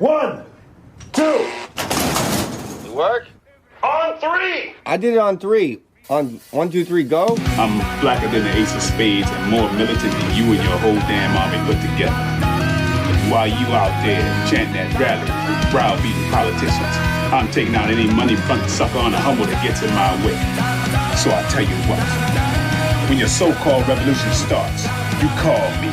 1, 2. You work? On 3. I did it on 3. On 1, 2, 3, go. I'm blacker than the ace of spades and more militant than you and your whole damn army put together. While you out there chanting that rally, browbeating politicians, I'm taking out any money front sucker on a humble that gets in my way. So I tell you what, when your so-called revolution starts, you call me,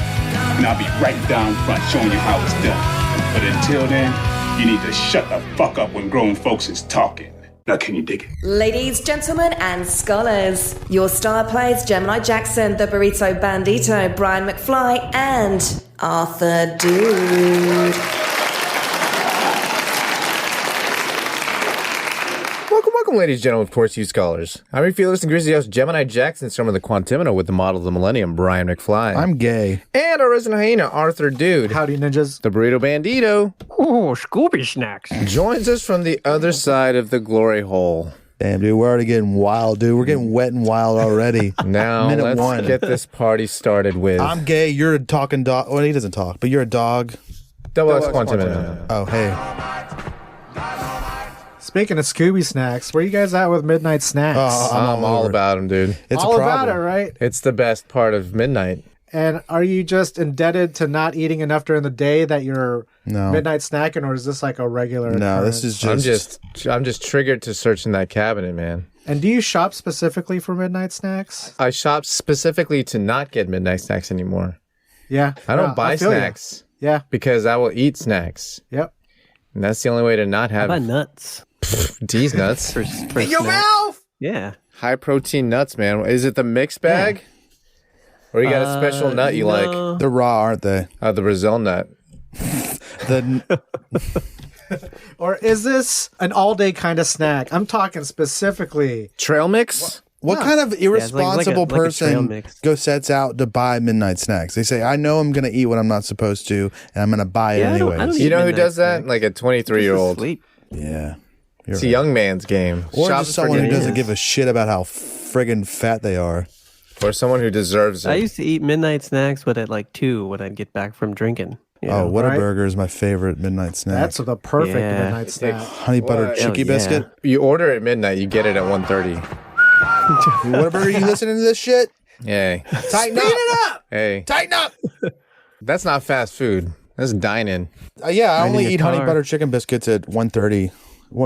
and I'll be right down front showing you how it's done. But until then, you need to shut the fuck up when grown folks is talking. Now, can you dig it? Ladies, gentlemen, and scholars, your star players Gemini Jackson, the Burrito Bandito, Brian McFly, and Arthur Dude. Welcome, ladies and gentlemen, of course, you scholars. I'm your fearless and grizzly host, Gemini Jackson, from the Quantimino with the model of the millennium, Brian McFly. I'm gay. And our resident hyena, Arthur Dude. Howdy, ninjas. The Burrito Bandito. Oh, Scooby Snacks. Joins us from the other side of the glory hole. Damn, dude, we're already getting wild, dude. We're getting wet and wild already. Now, let's get this party started with... I'm gay, you're a talking dog. Well, he doesn't talk, but you're a dog. Double X Quantimino. Oh, hey. Speaking of Scooby Snacks, where you guys at with Midnight Snacks? I'm all about them, dude. It's all a problem. about it, right? It's the best part of midnight. And are you just indebted to not eating enough during the day that you're midnight snacking, or is this like a regular No, occurrence? this is just... I'm just triggered to searching that cabinet, man. And do you shop specifically for midnight snacks? I shop specifically to not get midnight snacks anymore. Yeah. I don't buy snacks. Yeah. Because I will eat snacks. Yep. And that's the only way to not have... How about nuts? These nuts. For in your mouth! Yeah. High protein nuts, man. Is it the mixed bag? Yeah. Or you got a special nut you like? They're raw, aren't they? The Brazil nut. Or is this an all-day kind of snack? I'm talking specifically. Trail mix? What kind of irresponsible person sets out to buy midnight snacks? They say, I know I'm going to eat what I'm not supposed to, and I'm going to buy it anyway. You know who does that? Like a 23-year-old. Yeah. It's a young man's game. Or just someone who doesn't give a shit about how friggin' fat they are. Or someone who deserves it. I used to eat midnight snacks, but at like 2 when I'd get back from drinking. Oh, Whataburger is my favorite midnight snack. That's the perfect midnight snack. Honey butter chicky biscuit. You order it at midnight, you get it at 1:30. Whataburger, you listening to this shit? Hey. Tighten up! Hey. Tighten up! That's not fast food. That's dining. Yeah, I only eat honey butter chicken biscuits at 1:30.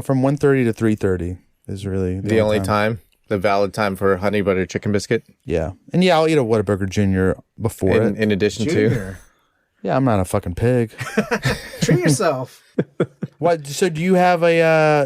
From 1:30 to 3:30 is really the only time. The valid time for honey butter chicken biscuit? Yeah. And yeah, I'll eat a Whataburger Junior before it. In addition to? Yeah, I'm not a fucking pig. Treat yourself. What? So do you have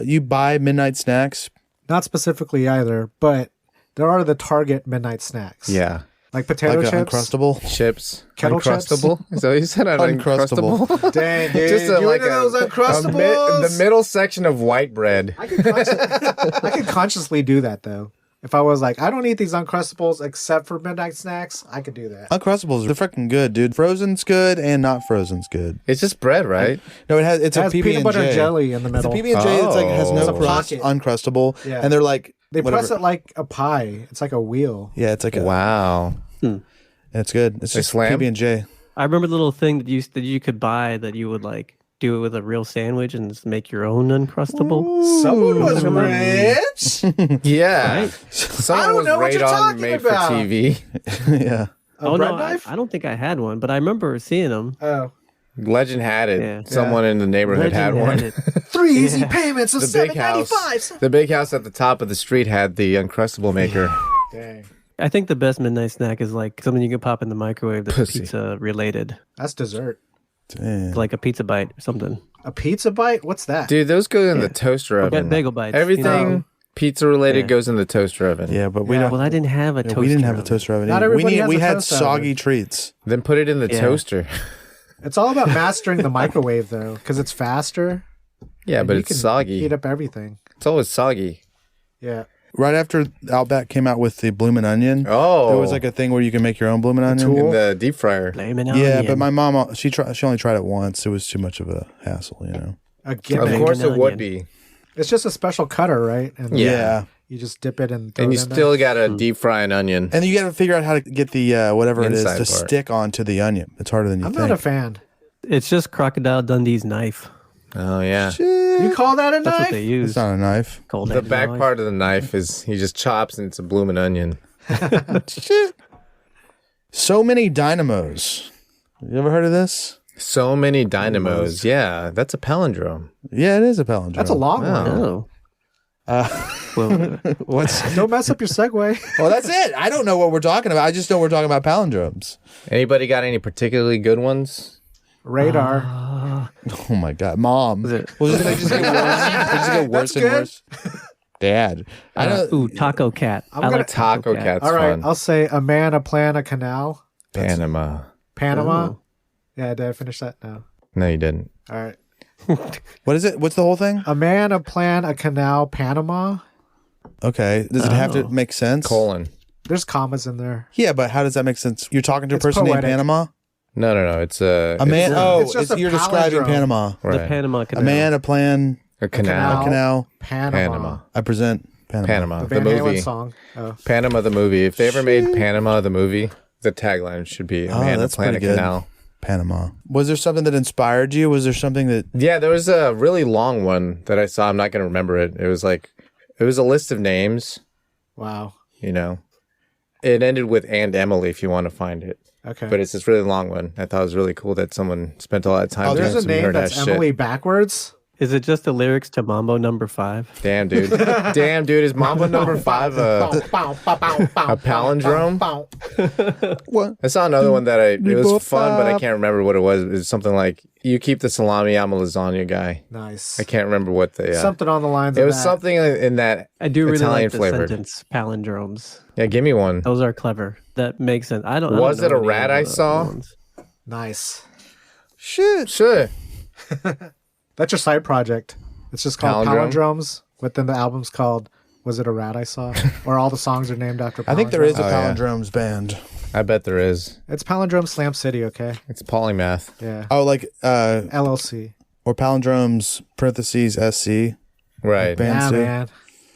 you buy midnight snacks? Not specifically either, but there are the Target midnight snacks. Yeah. Like potato chips. Uncrustable? Chips. Kettle Uncrustable? chips? So you said Uncrustable. Dang, dude. Just you into those Uncrustables? The middle section of white bread. I could consciously do that, though. If I was like, I don't eat these Uncrustables except for midnight snacks, I could do that. Uncrustables, they're freaking good, dude. Frozen's good and not frozen's good. It's just bread, right? No, it's a PB&J. Peanut butter and jelly in the middle. It's a PB&J that's like has no crust, Uncrustable. Yeah. And they're like... They press it like a pie. It's like a wheel. Yeah, it's like a... Wow. It's good. It's just PB&J. I remember the little thing that you could buy that you would like do it with a real sandwich and just make your own Uncrustable. Ooh, someone was rich. Yeah. Right? Someone was know what you're talking made about. for TV. Yeah. A bread knife? I don't think I had one, but I remember seeing them. Oh. Legend had it. Yeah. Someone in the neighborhood had one. 3 easy payments of $7.95. The big house at the top of the street had the Uncrustable maker. Dang. I think the best midnight snack is like something you can pop in the microwave that's pizza related. That's dessert. Damn. Like a pizza bite or something. A pizza bite? What's that? Dude, those go in the toaster oven. Bagel bites. Everything pizza related goes in the toaster oven. Yeah, but we don't. Well, I didn't have a toaster. We didn't have a toaster oven. Not either. everybody has we a had toaster soggy oven. treats. Then put it in the toaster. It's all about mastering the microwave, though, because it's faster. Yeah, but it's soggy. Heat up everything. It's always soggy. Yeah. Right after Outback came out with the bloomin' onion, there was like a thing where you can make your own bloomin' onion in the deep fryer. Yeah, but my mom she only tried it once. It was too much of a hassle, you know. Of course it would be. It's just a special cutter, right? And yeah. You just dip it and you still got to deep fry an onion. And then you got to figure out how to get the whatever it is Inside to part. stick onto the onion. It's harder than you think. I'm not a fan. It's just Crocodile Dundee's knife. Oh yeah. You call that a That's what knife? they use. It's not a knife. Cold The back part of the knife is he just chops and it's a bloomin' onion. So many dynamos. You ever heard of this? So many dynamos. Yeah, that's a palindrome. Yeah, it is a palindrome. That's a long one. Oh. Well, Don't mess up your segue. Well, that's it. I don't know what we're talking about. I just know we're talking about palindromes. Anybody got any particularly good ones? Radar. Oh my God, Mom. Well, they just get worse. They just get worse and worse. Dad. I know. ooh, Taco Cat. I gonna- like Taco Cat's All right, fun. I'll say a man, a plan, a canal. Panama. Panama. Oh. Yeah, did I finish that? No. No, you didn't. All right. What is it? What's the whole thing? A man, a plan, a canal, Panama. Okay. Does it have to make sense? Colon. There's commas in there. Yeah, but how does that make sense? You're talking to a It's person named poetic. Panama? No. It's a Man. It's just a You're describing palindrome. Panama. The right. Panama Canal. A man, a plan, A canal. a canal. Panama. I present Panama. Panama. The The Van Halen movie. song. Oh. Panama the movie. If they ever made Panama the movie, the tagline should be "A man, that's a planet pretty good. canal." Panama. Was there something that inspired you? Was there something that... Yeah, there was a really long one that I saw. I'm not going to remember it. It was a list of names. Wow. You know, it ended with "and Emily" if you want to find it. Okay. But it's this really long one. I thought it was really cool that someone spent all that time. Oh, doing there's a some name nerd-ass that's Emily backwards. Is it just the lyrics to Mambo Number 5? Damn, dude. Damn, dude. Is Mambo number 5 a palindrome? What? I saw another one that it was fun, but I can't remember what it was. It was something like, "You keep the salami, I'm a lasagna guy." Nice. I can't remember what the... Something on the lines It of was that. something in that I do really Italian like the flavored. sentence palindromes. Yeah, give me one. Those are clever. That makes sense. I don't. Was I don't it a know any rat of I the saw? ones. Nice. Shit. Sure. That's your side project. It's just called Palindrome? Palindromes, but then the album's called Was It a Rat I Saw? Or all the songs are named after palindromes. I think there is a yeah. palindromes band. I bet there is. It's Palindrome Slam City, okay? It's polymath. Yeah. Oh, like LLC. or palindromes parentheses SC. Right. Band- Yeah, too. man.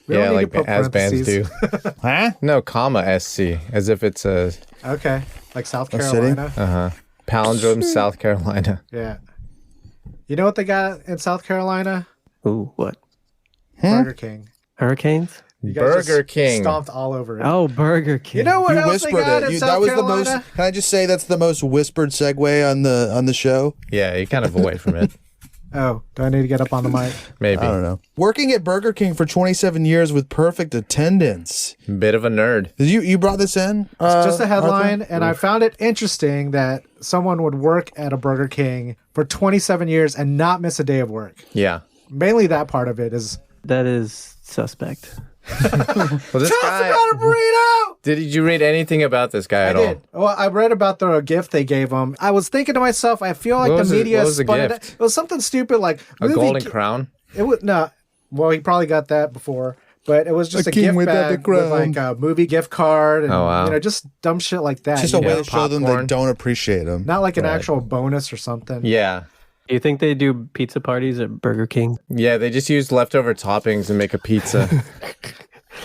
We Yeah, don't need like to put as bands do. parentheses. Huh? No, comma SC, as if it's a Okay. Like South A city? Carolina. palindrome, South Carolina. Yeah. You know what they got in South Carolina? Ooh, what? Burger King. Hurricanes? You guys Burger just King. stomped all over it. Oh, Burger King. You know what You else they whispered got it. in You, South that was Carolina? the most. Can I just say that's the most whispered segue on the show? Yeah, you kind of away from it. Oh, do I need to get up on the mic? Maybe. I don't know. Working at Burger King for 27 years with perfect attendance. Bit of a nerd. Did you brought this in? It's just a headline, Arthur? and I found it interesting that someone would work at a Burger King for 27 years and not miss a day of work. Yeah. Mainly that part of it is. That is suspect. Well, this guy. Got a burrito! Did you read anything about this guy I at did. all? Well, I read about the gift they gave him. I was thinking to myself, I feel like What the was it- media what was the spun it. gift? It was something stupid like A movie golden gi- crown? It was no. Well, he probably got that before, but it was just A a king gift without a bag with crown. like a movie gift card and Oh, wow. just dumb shit like that. Just you a way know? to show them they popcorn. don't appreciate them. Not like an actual bonus or something. Yeah. Do you think they do pizza parties at Burger King? Yeah, they just use leftover toppings and make a pizza.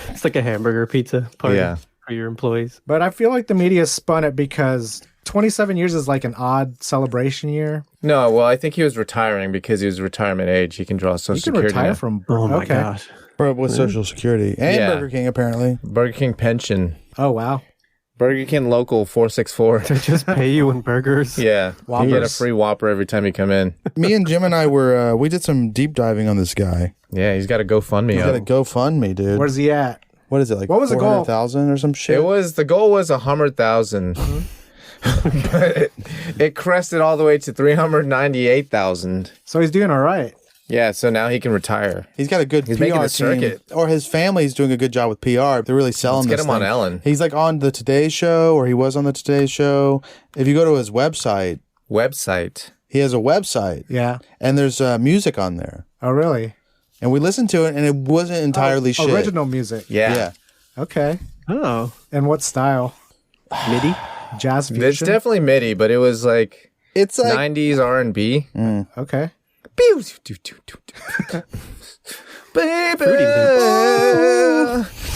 It's like a hamburger pizza party Yeah. for your employees. But I feel like the media spun it because 27 years is like an odd celebration year. No, well, I think he was retiring because he was retirement age. He can draw Social You can Security retire now. from. Oh my okay. gosh. But with Social Security and Yeah. Burger King apparently. Burger King pension. Oh wow. Burger King local 464. They just pay you in burgers. Yeah. You get a Whoppers. free Whopper every time you come in. Me and Jim and I were we did some deep diving on this guy. Yeah, he's got a GoFundMe He's up. got a GoFundMe, dude. Where's he at? What is it like? What was the goal? 400,000 or some shit? The goal was 100,000. But it crested all the way to 398,000. So he's doing all right. Yeah, so now he can retire. He's got a good He's PR making the team. circuit. Or his family's doing a good job with PR. They're really selling Let's get this him on thing. Ellen. He's like on the Today Show, or he was on the Today Show. If you go to his website, Website. he has a website, Yeah. and there's music on there. Oh really? And we listened to it, and it wasn't entirely shit. Original music. Yeah. Yeah. Okay. Oh. And what style? MIDI? Jazz fusion. It's definitely MIDI, but it was like It's like 90s R&B. Okay. Baby, Fruity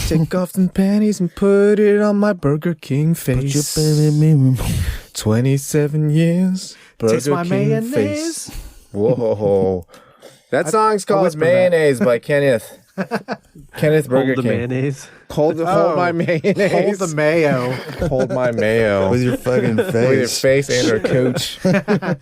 take off them panties and put it on my Burger King face. 27 years, Burger Taste my King mayonnaise. face. Whoa. That song's called whisper Mayonnaise by Kenneth. Kenneth Burger Hold the King. mayonnaise. Hold my mayonnaise. Hold the mayo Hold my mayo. With your fucking face. With your face and her cooch.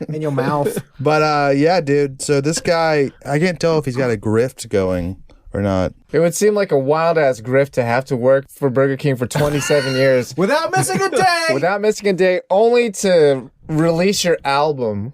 in your mouth. But yeah, dude. So this guy, I can't tell if he's got a grift going or not. It would seem like a wild ass grift to have to work for Burger King for 27 years Without missing a day. without missing a day, only to release your album.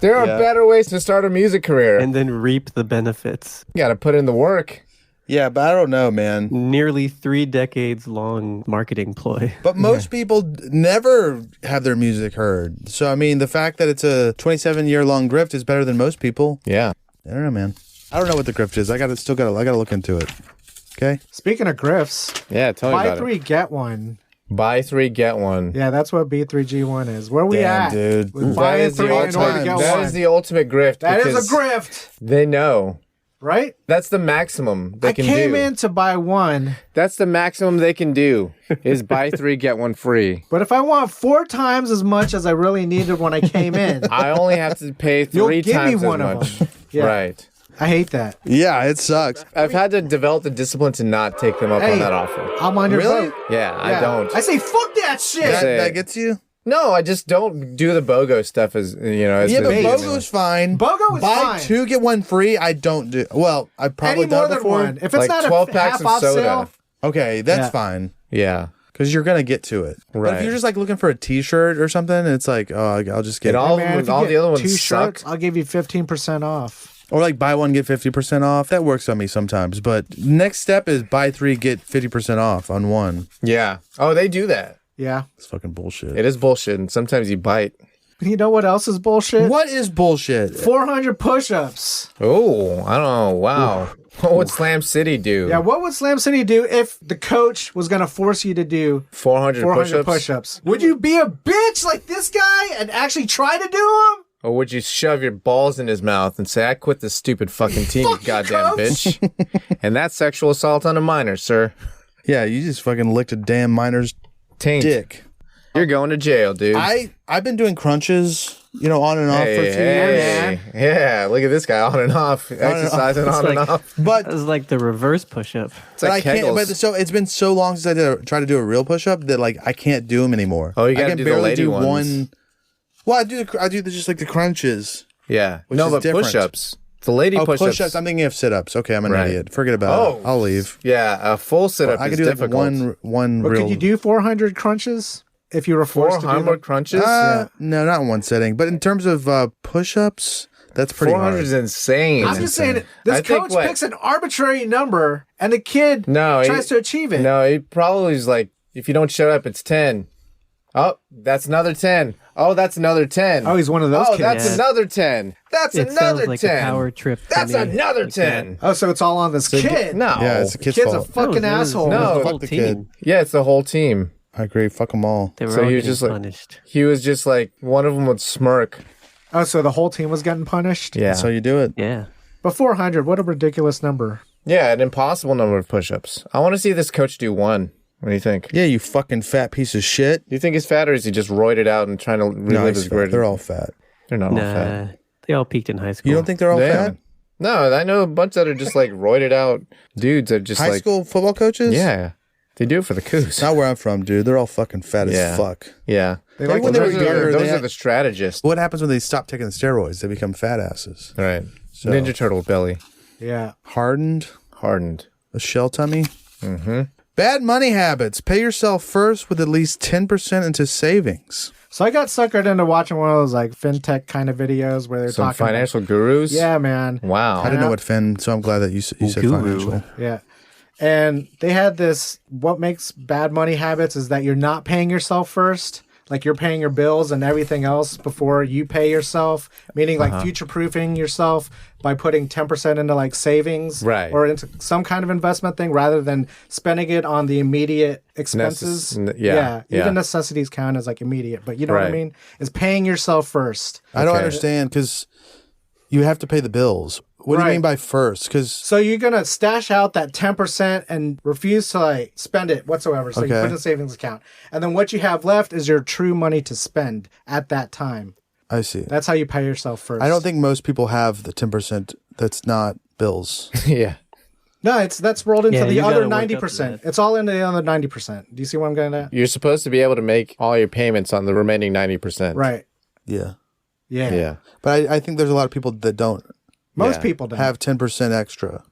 There are better ways to start a music career. And then reap the benefits. You got to put in the work. Yeah, but I don't know, man. Nearly 3 decades long marketing ploy. But most people never have their music heard. So, I mean, the fact that it's a 27-year-long grift is better than most people. Yeah. I don't know, man. I don't know what the grift is. I gotta look into it. Okay. Speaking of grifts, Yeah, tell me buy about 3, get 1. it. Buy 3, get 1. Yeah, that's what B3G1 is. Where we Damn, at? dude. With That buying is the 3 in order to ultimate, get that 1. is the ultimate grift. That is because a grift, They know. right? That's the maximum they I can came do. in to buy 1, That's the maximum they can do is buy 3, get 1 free. but if I want 4 times as much as I really needed when I came in, I only have to pay 3 You'll give me times one as of much. them. Yeah. Right. I hate that. Yeah, it sucks. I've had to develop the discipline to not take them up Hey, on that offer. I'm on your Really? boat. Yeah, I Yeah. don't. I say fuck that shit. Say- That gets you? No, I just don't do the BOGO stuff as, As Yeah, but the- BOGO's fine. BOGO is Buy fine. 2, get 1 free. I don't do. Well, I've probably Any more done it than before. 1. If it's Like not 12 a packs half of off soda. sale, Okay, that's Yeah. fine. Yeah. Because you're going to get to it. But if Right. you're just like looking for a t-shirt or something, it's like, oh, I'll just get And it. all, man, if you all get the other ones 2 suck. shirts, I'll give you 15% off. Or like buy 1, get 50% off. That works on me sometimes. But next step is buy 3, get 50% off on 1. Yeah. Oh, they do that. Yeah. It's fucking bullshit. It is bullshit, and sometimes you bite. You know what else is bullshit? What is bullshit? 400 push-ups. Oh, I don't know. Wow. What would Slam City do? Yeah, what would Slam City do if the coach was going to force you to do 400 push-ups? push-ups? Would you be a bitch like this guy and actually try to do them? Or would you shove your balls in his mouth and say, I quit this stupid fucking team, you Fuck you, goddamn coach. bitch? And that's sexual assault on a minor, sir. Yeah, you just fucking licked a damn miner's Taint. dick. You're going to jail, dude. I've been doing crunches, on and off for a few years. Hey, yeah, look at this guy on and off, exercising on and off. But That was like the reverse push-up. It's like I can't. Kegels. But so it's been so long since I tried to do a real push-up that like I can't do them anymore. Oh, you gotta I can do the barely lady do ones. one. Well, I do just like the crunches. Yeah. Which No, is but different. push-ups. The lady push-ups. Push-ups. I'm thinking of sit-ups. Okay, I'm an Right. idiot. Forget about Oh. it. I'll leave. Yeah, a full sit-up I is could do like difficult. one But real. could you do 400 crunches if you were forced to do 400 them? crunches? No, not in one setting. But in terms of push-ups, that's pretty 400 hard. is insane. I'm just saying, this I think coach picks an arbitrary number and the kid tries to achieve it. No, he probably is like, if you don't shut up, it's 10. Oh, that's another 10. Oh, that's another 10. Oh, he's one of those Oh, kids. that's Yeah. another 10. That's It another sounds like 10. a power trip. to That's me. another Like 10. Oh, so it's all on this kid. No. Yeah, it's a The kid's kid's a fault. fucking that. asshole. No, the fuck whole the team. kid. Yeah, it's the whole team. I agree. Fuck them all. They were So all he was getting just like, punished. he was just like, one of them would smirk. Oh, so the whole team was getting punished? Yeah. So you do it. Yeah. But 400, what a ridiculous number. Yeah, an impossible number of push-ups. I want to see this coach do one. What do you think? Yeah, you fucking fat piece of shit. Do you think he's fat, or is he just roided out and trying to relive No, his he's fat. great? They're all fat. They're not all Nah. fat. They all peaked in high school. You don't think they're all They fat? are. No, I know a bunch that are just like roided out dudes that just High like school football coaches? Yeah, they do it for the coos. Not where I'm from, dude. They're all fucking fat Yeah. as fuck. Yeah, They like when to they were drink younger, beer. those they are had- the strategists. What happens when they stop taking the steroids? They become fat asses. Right, Ninja Turtle belly, Yeah. Hardened, hardened. a shell tummy. Mm-hmm. Bad money habits. Pay yourself first with at least 10% into savings. So I got suckered into watching one of those like fintech kind of videos where they're Some talking financial gurus. Yeah, man. Wow. I didn't know what fin, so I'm glad that you said Guru. financial. Yeah. And they had this, what makes bad money habits is that you're not paying yourself first. Like you're paying your bills and everything else before you pay yourself, meaning like future proofing yourself by putting 10% into like savings Right. or into some kind of investment thing rather than spending it on the immediate expenses. yeah. Even necessities count as like immediate, but you know what I Right. mean? Is paying yourself first. I don't Okay. understand because you have to pay the bills. What do you Right. mean by first? Because So you're gonna stash out that 10% and refuse to like spend it whatsoever. So you Okay. put in a savings account, and then what you have left is your true money to spend at that time. I see. That's how you pay yourself first. I don't think most people have the 10% that's not bills. Yeah. No, that's rolled into Yeah, the you other gotta wake up to 90%. that. It's all into the other 90%. Do you see what I'm getting at? You're supposed to be able to make all your payments on the remaining 90%. Right. Yeah. Yeah. Yeah. But I think there's a lot of people that don't Most people don't. have 10% extra.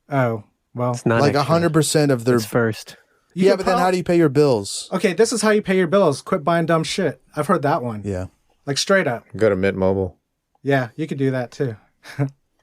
Oh, well. It's not Like extra. 100% of their... It's first. Yeah, but then how do you pay your bills? Okay, this is how you pay your bills. Quit buying dumb shit. I've heard that one. Yeah. Like straight up. Go to Mint Mobile. Yeah, you could do that too.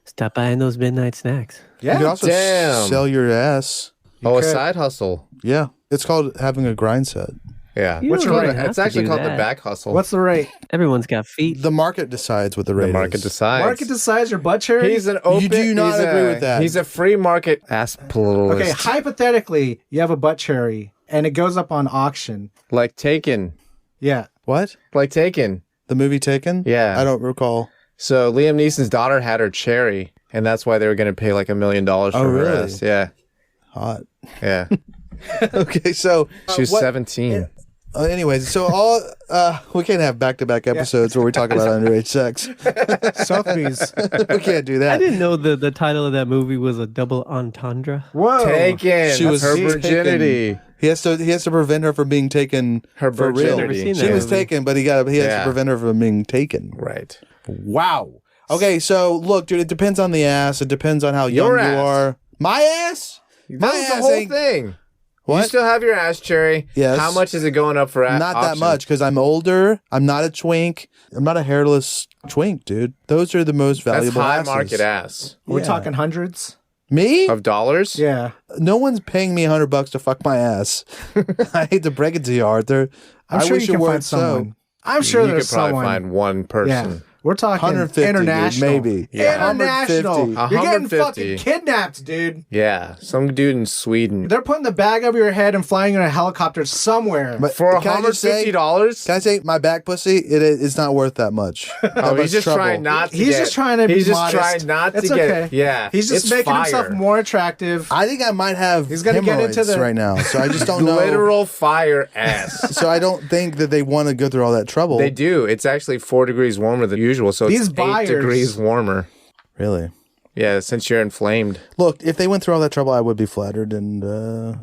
Stop buying those midnight snacks. Yeah. You can also Damn. sell your ass. A could. side hustle. Yeah. It's called having a grind set. Yeah. You What's don't your really rate? have It's to actually do called the that. back hustle. What's the rate? Everyone's got feet. The market decides what the rate the market is. decides? Market decides your butt cherry? He's an open. do not he's agree a- with that. He's a free market ass pluralist. Okay, hypothetically, you have a butt cherry and it goes up on auction. Like Taken. Yeah. What? Like Taken. The movie Taken? Yeah. I don't recall. So Liam Neeson's daughter had her cherry, and that's why they were going to pay like $1 million for Oh, her really? ass. Yeah. Hot. Yeah. Okay, so... She was what- 17. anyways, so all... we can't have back-to-back episodes where we talk about underage sex. Sotheby's. We can't do I that. didn't know the title of that movie was a double entendre. Whoa. Taken. She was her taken. virginity. He has to prevent her from being taken Her for real. virginity. Never seen She that was movie. taken, but he has Yeah. to prevent her from being taken. Right. Wow. Okay, so look, dude, it depends on the ass. It depends on how Your young you ass. are. My ass? That My was the ass whole ain't thing. What? You still have your ass cherry. Yes. How much is it going up for not that much because I'm older. I'm not a twink. I'm not a hairless twink, dude. Those are the most That's valuable high asses. market ass. We're Yeah. talking hundreds? Me? Of dollars? Yeah. No one's paying me $100 to fuck my ass. I hate to break it to you, Arthur. I'm I sure wish you it can weren't find someone. so. I'm sure You there's could probably someone. find one person. Yeah. We're talking 150, dude, international. maybe. Yeah. International. 150. You're getting 150. fucking kidnapped, dude. Yeah. Some dude in Sweden. They're putting the bag over your head and flying in a helicopter somewhere. But For can I just say- $150? Can I say my back pussy? It's not worth that much. Oh, he's just trying not to He's get- just trying to be He's just modest. trying not It's to get... okay. Yeah. He's just it's making fire. himself more attractive. I think I might have He's gonna get into hemorrhoids the- right now, so I just don't know. Literal fire ass. So I don't think that they want to go through all that trouble. They do. It's actually 4 degrees warmer than usual, so These it's 8 buyers- degrees warmer. Really? Yeah, since you're inflamed. Look, if they went through all that trouble, I would be flattered, and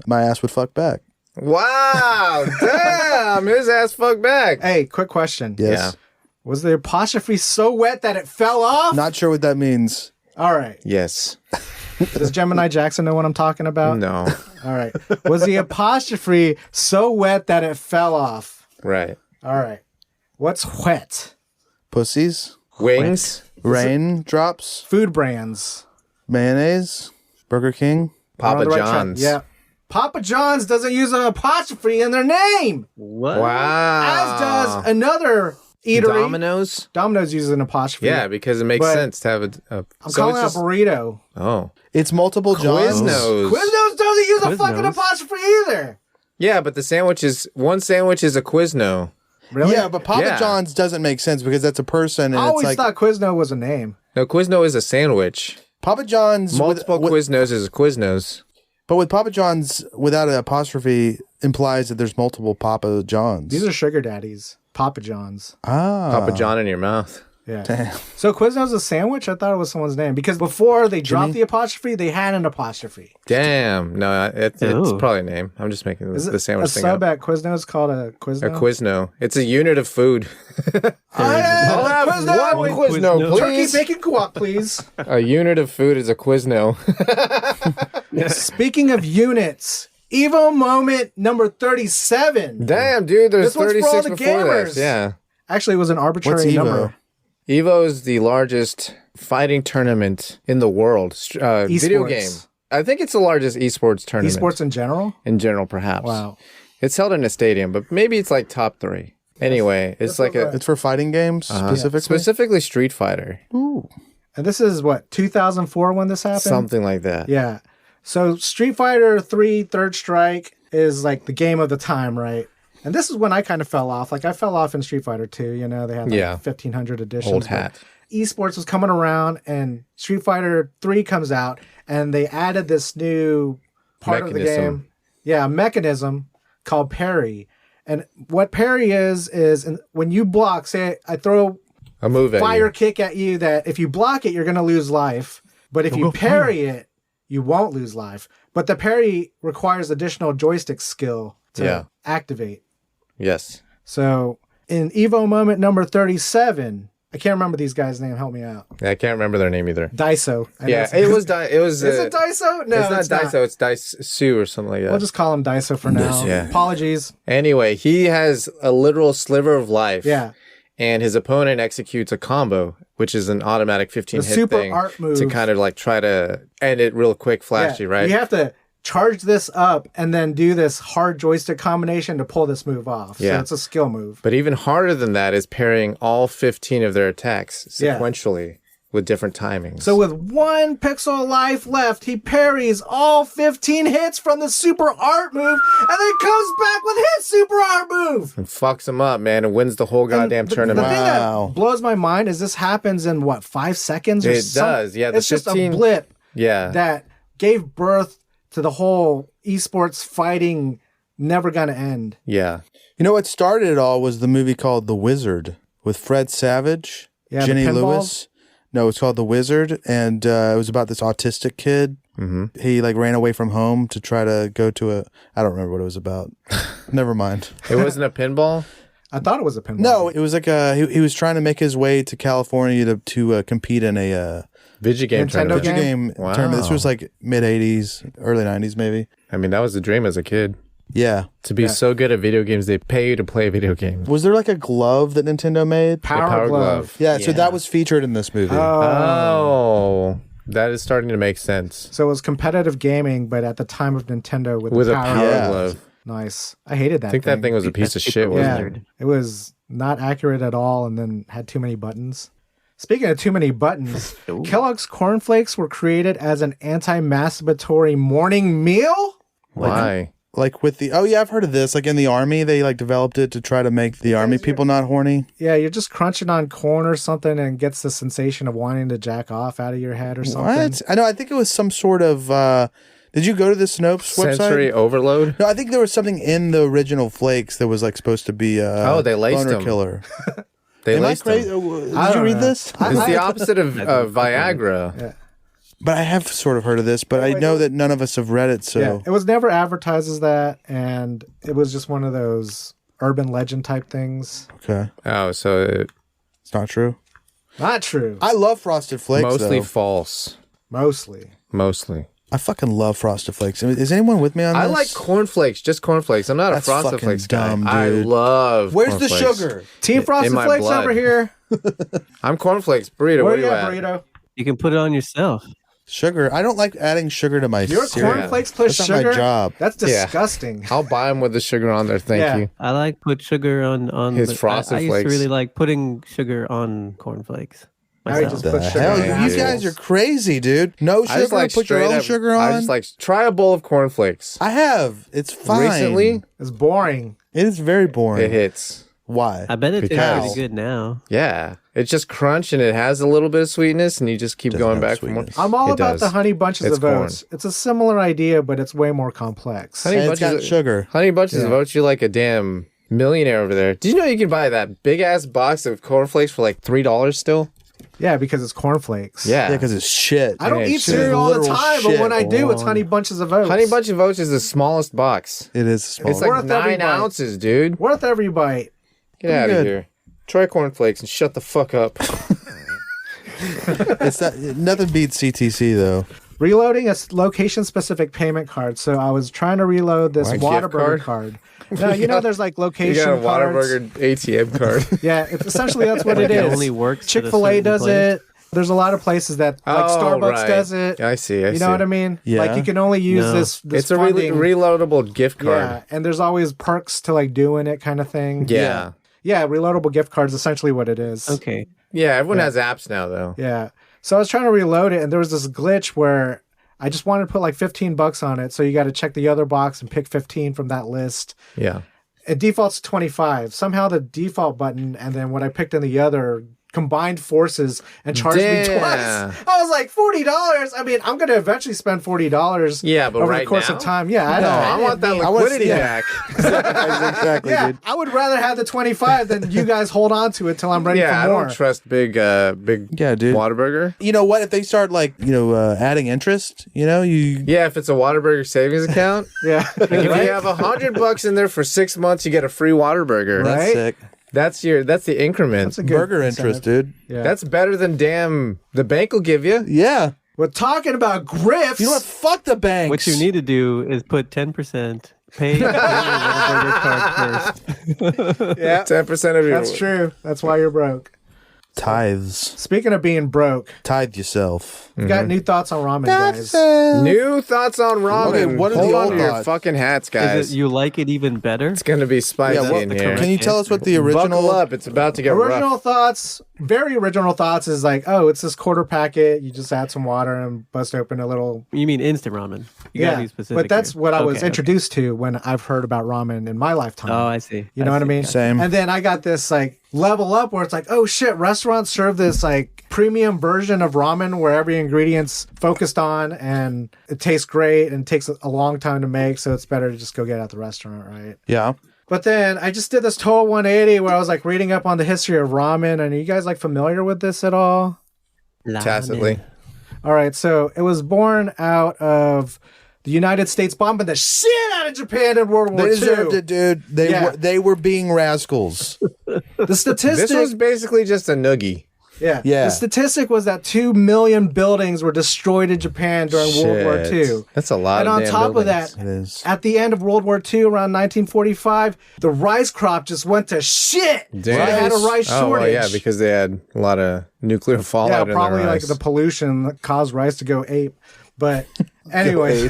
my ass would fuck back. Wow! Damn! His ass fucked back. Hey, quick question. Yes. Yeah. Was the apostrophe so wet that it fell off? Not sure what that means. All right. Yes. Does Gemini Jackson know what I'm talking about? No. All right. Was the apostrophe so wet that it fell off? Right. All right. What's wet? Pussies, Wings. rain drops, Food brands. mayonnaise, Burger King. We're on Papa the right track. John's. Yeah. Papa John's doesn't use an apostrophe in their name, What? Wow. as does another eatery. Domino's. Domino's uses an apostrophe. Yeah, because it makes But sense to have a I'm so calling it's out just- burrito. Oh. It's multiple Johns. Quiznos. Quiznos doesn't use a Quiznos? fucking apostrophe either. Yeah, but the sandwich is one sandwich is a Quizno. Really? Yeah, but Papa Yeah. John's doesn't make sense because that's a person, and I it's always like thought Quizno was a name. No, Quizno is a sandwich. Papa John's. Multiple Quiznos is a Quiznos. But with Papa John's without an apostrophe implies that there's multiple Papa John's. These are sugar daddies. Papa John's. Papa John in your mouth. Yeah. Damn. So Quizno's a sandwich? I thought it was someone's name. Because before they dropped the apostrophe, they had an apostrophe. Damn. No, it's Ooh. probably a name. I'm just making Is it the sandwich a thing sub up. at Quizno's called a Quizno? A Quizno. It's a unit of food. I'll have one Quizno, Turkey please. bacon co-op, please. A unit of food is a Quizno. Speaking of units, Evo Moment number 37. Damn, dude, there's This one's for all 36 the before gamers. this. Yeah. Actually, it was an arbitrary What's Evo? number. Evo is the largest fighting tournament in the world. Video Esports. game. I think it's the largest esports tournament. Esports in general? in general, perhaps. Wow. It's held in a stadium, but maybe it's like top 3. Anyway, it's like a It's for fighting games specifically. specifically Street Fighter, And this is what, 2004 when this happened? something like that. Yeah. So Street Fighter 3 Third Strike is like the game of the time, right? And this is when I kind of fell off. Like I fell off in Street Fighter 2, you know, they had like Yeah. 1500 editions. Old but hat. Esports was coming around and Street Fighter 3 comes out and they added this new part of the Mechanism. game. Yeah, a mechanism called parry. And what parry is when you block, say I throw A move at fire you. kick at you that if you block it, you're going to lose life. But if you parry it, you won't lose life. But the parry requires additional joystick skill to activate. Yes. So in Evo Moment number 37, I can't remember these guys' name. Help me out. Yeah, I can't remember their name either. Daiso. It was. Is it Daiso? No, it's not Daiso. It's Daisu or something like that. We'll just call him Daiso for now. Yeah. Apologies. Anyway, he has a literal sliver of life. Yeah. And his opponent executes a combo, which is an automatic 15 hit super thing art move. to kind of like try to end it real quick, flashy, right? You have to charge this up and then do this hard joystick combination to pull this move off. Yeah. So it's a skill move. But even harder than that is parrying all 15 of their attacks sequentially with different timings. So with 1 pixel life left, he parries all 15 hits from the super art move and then comes back with his super art move. And fucks him up, man, and wins the whole goddamn tournament. The thing that blows my mind is this happens in, 5 seconds or something? It does, yeah. It's just a blip that gave birth to the whole esports fighting never gonna end. Yeah. You know what started it all was the movie called The Wizard with Fred Savage, Jenny Lewis. No, it's called The Wizard, and it was about this autistic kid. Mm-hmm. He ran away from home to try to go to I don't remember what it was about. Never mind. It wasn't a pinball? I thought it was a pinball. No, it was like he was trying to make his way to California to compete in a video game tournament. Video game tournament. This was like mid 80s, early 90s maybe. I mean, that was the dream as a kid. Yeah. To be so good at video games, they pay you to play video games. Was there like a glove that Nintendo made? Power glove. Yeah, so that was featured in this movie. Oh. That is starting to make sense. So it was competitive gaming, but at the time of Nintendo with a the power glove. Nice. I hated that I think that thing was a piece of shit, wasn't it? It was not accurate at all and then had too many buttons. Speaking of too many buttons, Kellogg's Corn Flakes were created as an anti-masturbatory morning meal? Why? Like with the I've heard of this. Like in the army, they developed it to try to make the army people not horny. Yeah, you're just crunching on corn or something and it gets the sensation of wanting to jack off out of your head or something. What? I know. I think it was some sort of. Did you go to the Snopes website? Sensory overload? No, I think there was something in the original Flakes that was supposed to be they laced boner them. killer. They Am I laced crazy? them. Did you read this? It's the opposite of Viagra. Yeah. But I have sort of heard of this, but I know that none of us have read it. So yeah, it was never advertised as that, and it was just one of those urban legend type things. Okay. Oh, so it's not true. Not true. I love Frosted Flakes. Mostly though. false. Mostly. I fucking love Frosted Flakes. Is anyone with me on this? I like cornflakes, just cornflakes. I'm not That's a Frosted fucking Flakes guy. dumb, dude. I love Where's the cornflakes. sugar? Team Frosted my Flakes blood. over here. I'm cornflakes. Burrito, Where where you you at, at? burrito? You can put it on yourself. Sugar. I don't like adding sugar to my Your cereal. cornflakes plus That's sugar? not my job. That's disgusting. I'll buy them with the sugar on there. Thank you. I like put sugar on His Frosted I used Flakes. to really like putting sugar on cornflakes. I myself. just put sugar Hell, on you it. guys are crazy, dude. No I just sugar. like Put your straight own up, sugar on. I just like try a bowl of cornflakes. I have. It's fine. Recently, It's boring. It is very boring. it hits. Why? I bet it tastes Because- pretty good now. Yeah, it's just crunch and it has a little bit of sweetness, and you just keep Doesn't going have back for more. sweetness. I'm all It about does. the honey bunches It's of oats. corn. It's a similar idea, but it's way more complex. Honey And it's got bunches of- sugar. Honey bunches of Yeah. oats. You're like a damn millionaire over there. Did you know you can buy that big ass box of cornflakes for like $3 still? Yeah, because it's cornflakes. Yeah, Yeah, because it's shit. I don't Yeah, eat it's cereal all the literal time, but shit. when I do, it's honey bunches of oats. Honey bunch of oats is the smallest box. It is small. It's like worth every 9 bite. ounces, dude. Worth every bite. Get out of good. here. Try cornflakes and shut the fuck up. It's not, nothing beats CTC though. Reloading a location-specific payment card. So I was trying to reload this Why, gift Whataburger card. No, you know there's like You location got a cards. Whataburger ATM card. Yeah, it's essentially that's what it It is. only works at a Chick-fil-A certain does place. it. There's a lot of places that like Oh, Starbucks right. does it. I see. You know what I mean? Yeah. Like you can only use No. this It's a funding. reloadable gift card. Yeah, and there's always perks to like doing it kind of thing. Yeah. Yeah, reloadable gift cards essentially what it is. Okay. Yeah, everyone has apps now, though. Yeah. So I was trying to reload it and there was this glitch where I just wanted to put like $15 on it. So you got to check the other box and pick 15 from that list. Yeah. It defaults to 25. Somehow the default button and then what I picked in the other combined forces and charged me twice. I was like, $40. I mean, I'm going to eventually spend $40 but over right the course now? of time. Yeah, I want that liquidity back. Exactly, yeah, dude. I would rather have the 25 than you guys hold on to it till I'm ready for more. I don't trust big dude. Whataburger. You know what? If they start adding interest, if it's a Whataburger savings account, yeah. if you have $100 in there for 6 months, you get a free Whataburger. Right? That's sick. That's the increment. That's a good Burger interest, dude. Yeah. That's better than the bank will give you. Yeah. We're talking about grifts. You know what? Fuck the banks. What you need to do is put 10%. Pay your Whataburger card first. Yeah, 10% of your. that's true. That's why you're broke. Tithes. Speaking of being broke, Tithe yourself. we've got new thoughts on ramen, guys. New thoughts on ramen. Okay, what are Hold the on old to your thoughts? fucking hats, guys. Is it you like it even better? It's gonna be spicy Yeah, in here. Can you tell us what the original? Buckle up! It's about to get Original rough. thoughts, very original thoughts is like, oh, it's this quarter packet. You just add some water and bust open a little. You mean instant ramen? You gotta be specific. but that's here. what I was Okay. introduced to when I've heard about ramen in my lifetime. Oh, I see. You know what I mean? Same. And then I got this like level up where it's like, oh shit, restaurants serve this like premium version of ramen where every ingredient's focused on and it tastes great and it takes a long time to make, so it's better to just go get it at the restaurant, right? Yeah. But then I just did this total 180 where I was like reading up on the history of ramen. And are you guys like familiar with this at all? Tacitly. All right, so it was born out of the United States bombing the shit out of Japan in World War They II. deserved it, dude. They were being rascals. The statistic, This was basically just a noogie. yeah. Yeah. The statistic was that 2 million buildings were destroyed in Japan during World War II. That's a lot. And of on damn top buildings. of that, It is. at the end of World War II, around 1945, the rice crop just went to shit. So they had a rice Oh, shortage. well, yeah, because they had a lot of nuclear fallout. Yeah, in their probably like rice. the pollution that caused rice to go ape. But anyway,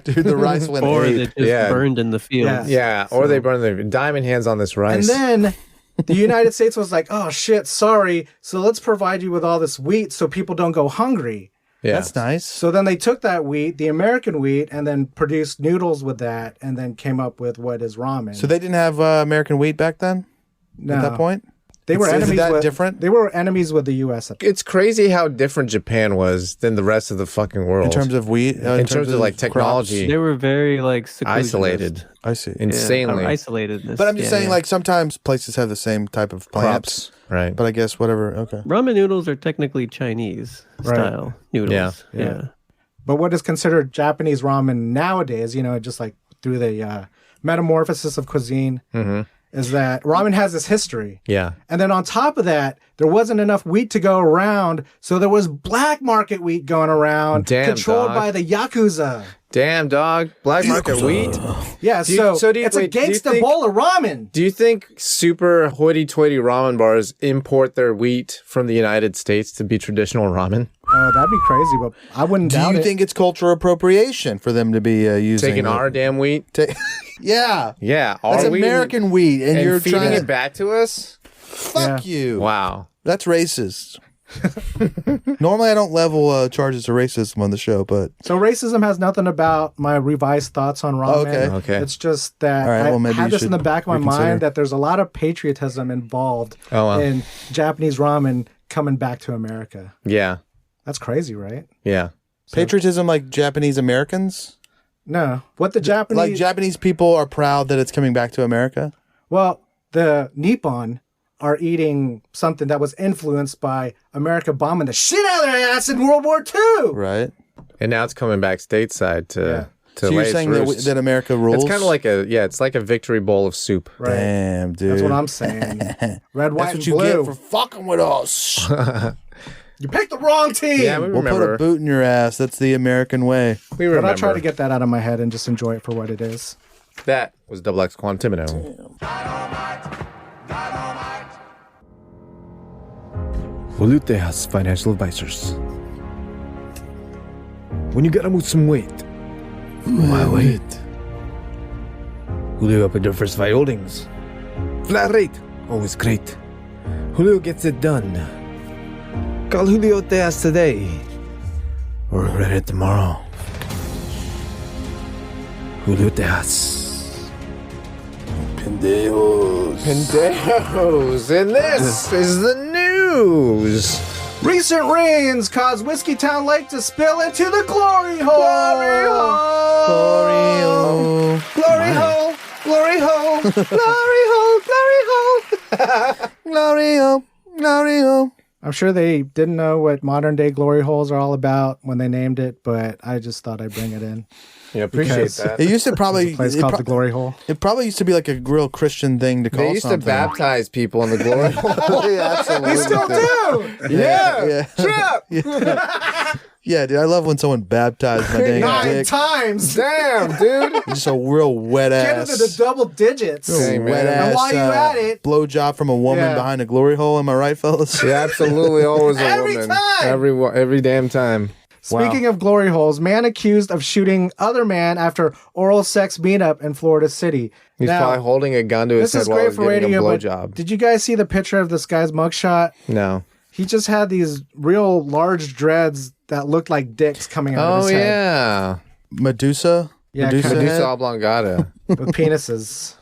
Dude, the rice went Or ape. they just Yeah. burned in the fields. Yeah, or they burn their diamond hands on this rice. and then the United States was like, oh shit, sorry. So let's provide you with all this wheat so people don't go hungry. yeah. That's nice. So then they took that wheat, the American wheat, and then produced noodles with that and then came up with what is ramen. So they didn't have American wheat back then? no, At that point? They were Is it enemies that with, different? They were enemies with the US at the It's crazy how different Japan was than the rest of the fucking world. In terms of wheat? In terms of, like, technology. They were very like seclusionist. isolated. crops? I see. Insanely. Or isolatedness. But I'm just Yeah, saying, yeah. like, sometimes places have the same type of plants. Crops. Right. But I guess whatever. Okay. ramen noodles are technically Chinese Right. style noodles. Yeah. Yeah. But what is considered Japanese ramen nowadays, just like through the metamorphosis of cuisine, is that ramen has this history. Yeah. And then on top of that, there wasn't enough wheat to go around, so there was black market wheat going around, Damn, controlled dog. by the Yakuza. Damn, dog. Black market wheat. Yeah, Do you- so, so do you- it's wait, a do you gangsta think- bowl of ramen. Do you think super hoity-toity ramen bars import their wheat from the United States to be traditional ramen? Oh, that'd be crazy, but I wouldn't Do doubt you it. think it's cultural appropriation for them to be using Taking our damn wheat? Yeah. Yeah. That's our wheat American wheat, and, and you're feeding trying it to back to us? fuck you. Wow. That's racist. Normally, I don't level charges of racism on the show, but So racism has nothing about my revised thoughts on ramen. Okay. Okay. It's just that All right, well, I maybe had you this in the should back of my reconsider. mind that there's a lot of patriotism involved Oh, wow. in Japanese ramen coming back to America. Yeah. That's crazy, right? Yeah. patriotism like Japanese Americans? No. What the Japanese... Like Japanese people are proud that it's coming back to America? Well, the Nippon are eating something that was influenced by America bombing the shit out of their ass in World War II. Right. And now it's coming back stateside to So you're lay its saying roosts. that America rules? It's kind of like it's like a victory bowl of soup. Right. Damn, dude. That's what I'm saying. Red, white, That's what and you blue. get for fucking with us. You picked the wrong team. Yeah, we We'll put remember. a boot in your ass. That's the American way. We But remember. I try to get that out of my head and just enjoy it for what it is. That was Double X Quantimino. Volute has financial advisors. When you gotta lose some weight, my weight. Julio up with their first 5 holdings. Flat rate, always great. Julio gets it done. Call Julio Tejas today, or regret it tomorrow. Julio Tejas. Pendejos. Pendejos, and this is the news. news? Recent rains caused Whiskeytown Lake to spill into the glory hole. Glory hole. Glory hole. Glory hole. Glory hole. Glory hole. Glory hole. Glory hole. Glory hole. I'm sure they didn't know what modern day glory holes are all about when they named it, but I just thought I'd bring it in. Yeah, appreciate that. It used to probably a place called the Glory Hole. It probably used to be like a real Christian thing to call. They used something. to baptize people in the glory hole. Yeah, absolutely. We still do. Yeah. Trip. Yeah, dude, I love when someone baptized my dang 9 dick. times. Damn, dude. Just a real wet Get ass. into the double digits. Hey, man. wet ass. And while you at it, blowjob from a woman Yeah. behind a glory hole. Am I right, fellas? Yeah, absolutely. Always a Every woman. time. Every damn time. Speaking of glory holes, man accused of shooting other man after oral sex meetup in Florida City. He's Now, probably holding a gun to his this is head while great he's for giving radio, a but blowjob. did you guys see the picture of this guy's mugshot? No. He just had these real large dreads that looked like dicks coming out of Oh, his head. yeah. Medusa? Yeah, Medusa kinda. Medusa head? oblongata. With penises.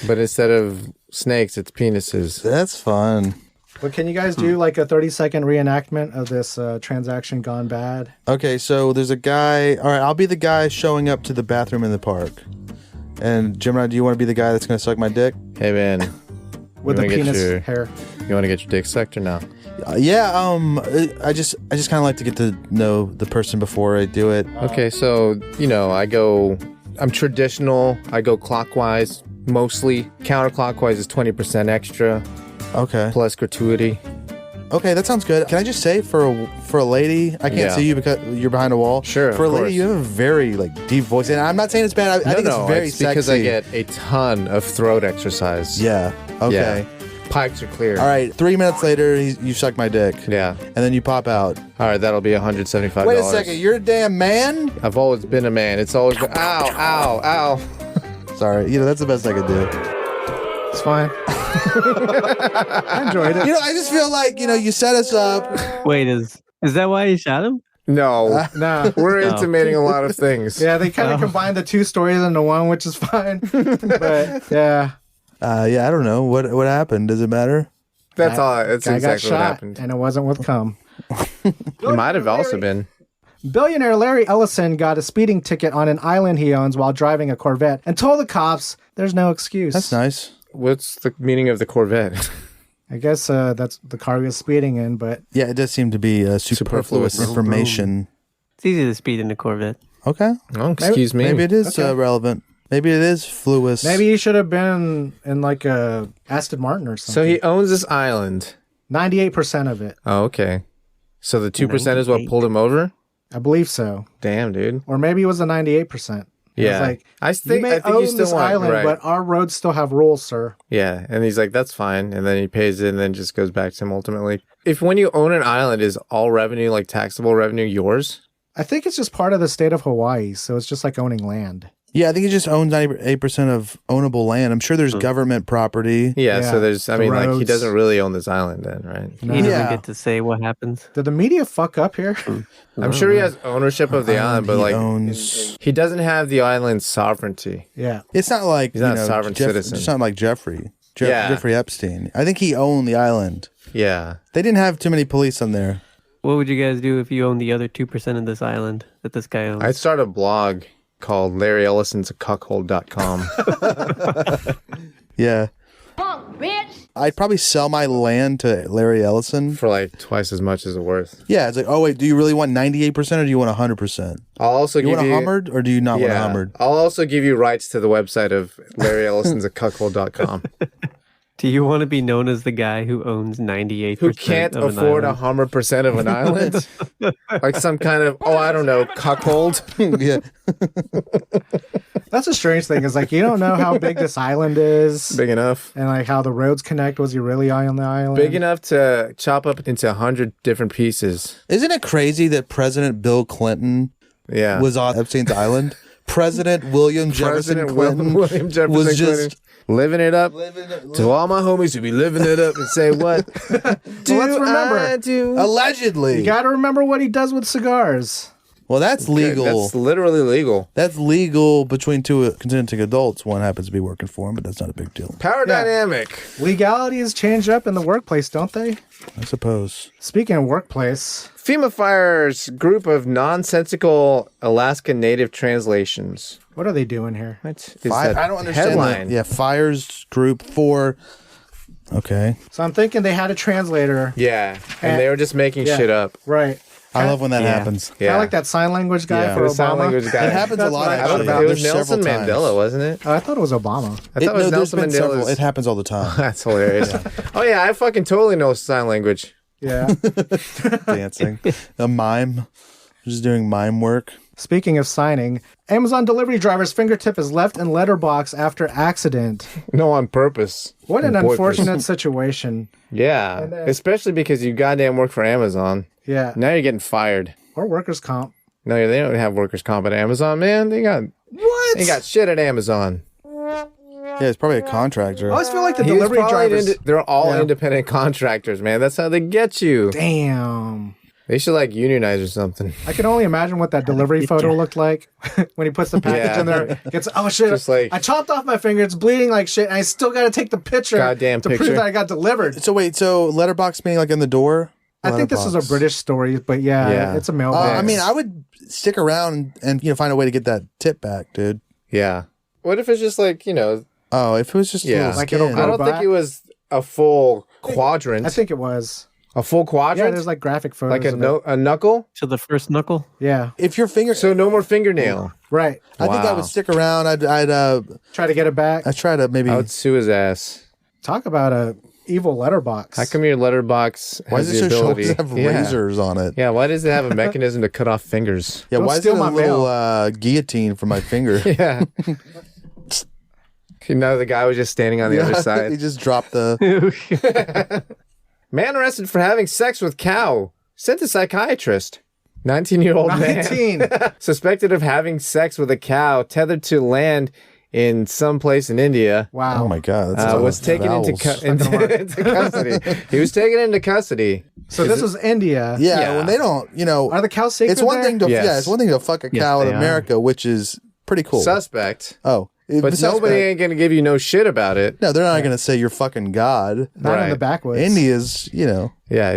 But instead of snakes, it's penises. That's fun. But can you guys do like a 30-second reenactment of this transaction gone bad? Okay, so there's a guy. All right, I'll be the guy showing up to the bathroom in the park. And Gemini, do you want to be the guy that's going to suck my dick? Hey, man. With the wanna get penis your- hair. You want to get your dick sucked or no? Yeah. I just kind of like to get to know the person before I do it. Okay, so, I'm traditional. I go clockwise mostly. Counterclockwise is 20% extra Okay. plus gratuity. Okay, that sounds good. Can I just say for a lady, I can't Yeah. see you because you're behind a wall. Sure, For a of lady, course. you have a very like deep voice, and I'm not saying it's bad. I think it's very sexy. because I get a ton of throat exercise. Yeah. Okay. Yeah. Pipes are clear. All right. 3 minutes later, you suck my dick. Yeah. And then you pop out. All right, that'll be $175. Wait a second. You're a damn man. I've always been a man. It's always been. Ow! Ow! Ow! Sorry. That's the best I could do. It's fine. I enjoyed it. I just feel like you set us up. Wait, is that why you shot him? No, No. we're No. intimating a lot of things. Yeah, they kind of combined the two stories into one, which is fine. But yeah, Yeah. I don't know what happened. Does it matter? That's all. That's guy exactly got what shot, happened. and it wasn't with cum. It might have also been. Billionaire Larry Ellison got a speeding ticket on an island he owns while driving a Corvette and told the cops there's no excuse. That's nice. What's the meaning of the Corvette? I guess that's the car he was speeding in, but Yeah, it does seem to be superfluous Superfluous. information. It's easy to speed in a Corvette. Okay. Oh, excuse me. Maybe it is Okay. relevant. Maybe it is fluous. maybe he should have been in like a Aston Martin or something. So he owns this island. 98% of it. Oh, okay. So the 2% is what 98. pulled him over? I believe so. Damn, dude. Or maybe it was the 98%. Yeah. It's like, I you think may you own still this want island, right. but our roads still have rules, sir. Yeah, and he's like, that's fine. And then he pays it and then just goes back to him ultimately. If when you own an island, is all revenue, like taxable revenue, yours? I think it's just part of the state of Hawaii, so it's just like owning land. Yeah, I think he just owns 98% of ownable land. I'm sure there's government property. Yeah, Yeah, so there's, the like, he roads. doesn't really own this island then, right? He doesn't Yeah. get to say what happens. Did the media fuck up here? I'm sure he has ownership of the island, but he like, owns. he doesn't have the island's sovereignty. Yeah. It's not like He's not a sovereign citizen. It's not like Jeffrey. Yeah. Jeffrey Epstein. I think he owned the island. Yeah. They didn't have too many police on there. What would you guys do if you owned the other 2% of this island that this guy owns? I'd start a blog called LarryEllison'sAcuckold.com. Yeah. I'd probably sell my land to Larry Ellison. for like twice as much as it's worth. Yeah, it's like, oh wait, do you really want 98% or do you want 100%? I'll also You give want you a Hummer or do you not want a yeah. Hummer? I'll also give you rights to the website of LarryEllison'sAcuckold.com. Do you want to be known as the guy who owns 98%? Who can't of an afford island? 100% of an island? Like some kind of, I don't know, cuckold. Yeah. That's a strange thing. Is like you don't know how big this island is, Big enough. and like how the roads connect. Was he really on the island? Big enough to chop up into 100 different pieces. Isn't it crazy that President Bill Clinton Yeah. was on Epstein's island? President William Jefferson President Clinton William Jefferson was Clinton just living it up. To all my homies who be living it up and say what? Well, let's remember. do? allegedly. You got to remember what he does with cigars. Well, that's legal. That's literally legal. That's legal between two consenting adults. One happens to be working for him, but that's not a big deal. Power dynamic. Legalities change up in the workplace, don't they? I suppose. Speaking of workplace, FEMA fires group of nonsensical Alaska Native translations. what are they doing here? What is I that don't understand headline? that. Yeah, fires group 4. Okay. So I'm thinking they had a translator. Yeah, and they were just making shit up. Right. I love when that happens. I like that sign language guy for the Obama. sign language guy. It happens a lot. I don't know. It was Nelson Mandela, wasn't it? I thought it was Obama. I thought it was there's Nelson been several. Mandela. It happens all the time. That's hilarious. Oh yeah, I fucking totally know sign language. Yeah. Dancing. A mime. Just doing mime work. Speaking of signing, Amazon delivery driver's fingertip is left in letterbox after accident. No, on purpose. What an On purpose. unfortunate situation. Yeah, especially because you goddamn work for Amazon. Yeah. Now you're getting fired. Or workers' comp. No, they don't have workers' comp at Amazon, man. They got shit at Amazon. Yeah, it's probably a contractor. I always feel like the delivery drivers... They're all independent contractors, man. That's how they get you. Damn. They should like unionize or something. I can only imagine what that delivery photo looked like when he puts the package in there. Gets, oh shit! Just like, I chopped off my finger. It's bleeding like shit. And I still got to take the picture Goddamn to picture. prove that I got delivered. So wait, so letterbox being like in the door? I think this is a British story, but yeah. It's a mailbox. I mean, I would stick around and find a way to get that tip back, dude. Yeah. What if it's just like Oh, if it was just a little like skin. it'll go I don't think it was a full quadrant. I think it was. A full Yeah, quadrant? there's like graphic photos. Like of it. a knuckle? To the first knuckle? Yeah. If your finger, So no more fingernail. Right. I think I would stick around. I'd Try to get it back. try to maybe. I would sue his ass. Talk about a evil letterbox. How come your letterbox Why has does the it show ability? have razors on it? Yeah, why does it have a mechanism to cut off fingers? Yeah, Don't why is it steal a my little guillotine for my finger? Yeah. No, the guy was just standing on the other he side. just dropped the. Man arrested for having sex with cow. Sent to psychiatrist. 19-year-old man 19. suspected of having sex with a cow tethered to land in some place in India. Wow. Oh my god! That's Was taken into custody. He was taken into custody. So this was India. Yeah, when they don't, Are the cows sacred it's one there? thing to Yes. it's one thing to fuck a cow in they are. America, which is pretty cool. Suspect. Oh, But nobody ain't going to give you no shit about it. No, they're not going to say you're fucking God. Not in Right. the backwoods. India's, Yeah,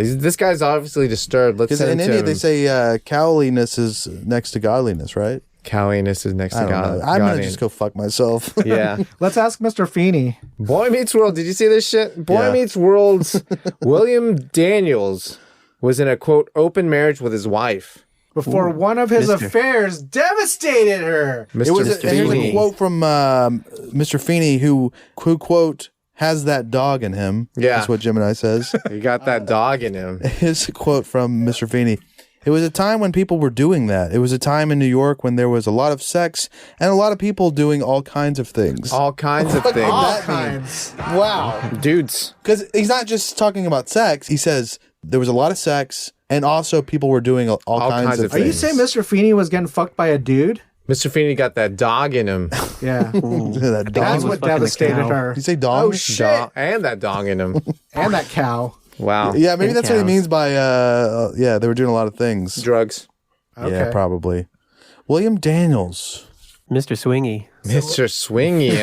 this guy's obviously disturbed. Let's because send in him to India him. they say cowliness is next to godliness, right? Cowiness is next I to don't God. know. I'm gonna God just go fuck myself. Yeah. Let's ask Mr. Feeney. Boy Meets World. Did you see this shit? Boy Yeah. Meets World's William Daniels was in a, quote, open marriage with his wife. Before one of his affairs devastated her. Mr. It was and here's a Feeney. quote from Mr. Feeney who quote has that dog in him. Yeah. That's what Gemini says. He got that dog in him. His quote from Mr. Feeney. It was a time when people were doing that. It was a time in New York when there was a lot of sex and a lot of people doing all kinds of things. All kinds of What things. All that mean? kinds. Wow. Dudes. Because he's not just talking about sex. He says there was a lot of sex and also people were doing all kinds of Are you things. saying Mr. Feeney was getting fucked by a dude? Mr. Feeney got that dog in him. Yeah. that dog? That's what fucking a devastated cow. her. Did you say dog? Oh, shit. And that dog in him. And that cow. Wow. Yeah, maybe that's what he cows. means by yeah, they were doing a lot of things. Drugs. Yeah, Okay. probably. William Daniels. Mr. Swingy. Mr. Swingy,